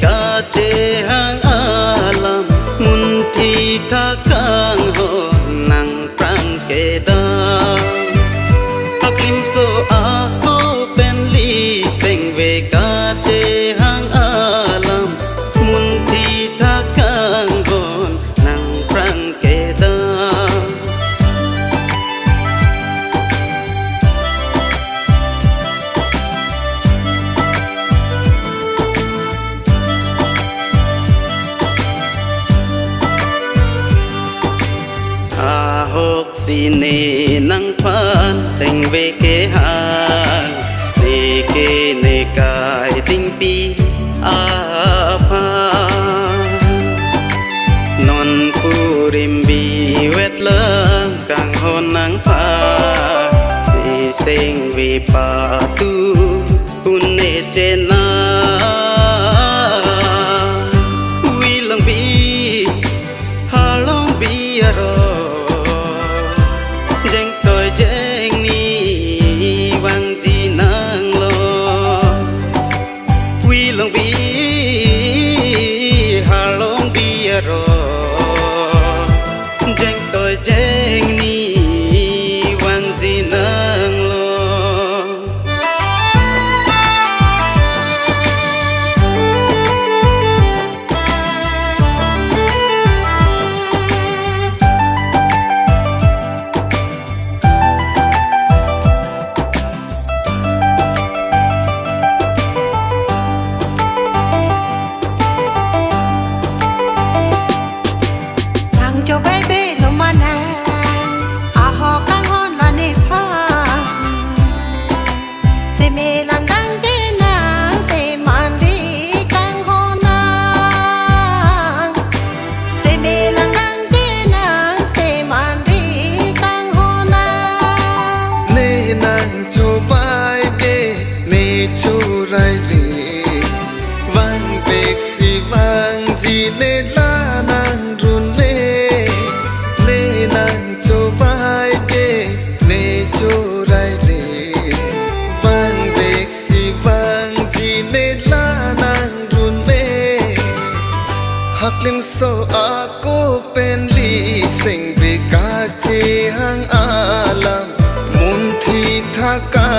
cả chế hàng alam mun thi tha kang ho nang prang ke da akim so a ko pen li sing về cả chế hàng alam mun thi tha kang ho nang prang ke da hok sini nang pan sing về ke han ne ke ne kai ting pi a pa non purim bi wet lang kang hon nang pa ne sing về pa tu hun ne chena wi lang bi ha long bi aro jeng tôi jeng ni wang ji nang lo wi long bi ha long bi ro jeng tôi jeng ni wang ji nang lo cho baby no mana a ho kang hon la ni pha se me lang dang de nang te man di kang hon nang se me lang dang de nang te man di kang hon nang ne nang cho bai be ne cho rai ri wang bek si wang ji ne la nang run le nang cho bai be ne cho rai ri wang bek si wang ji ne la nang run me haklim so a ko pen li sing ve ka che hang alam mun thi tha ka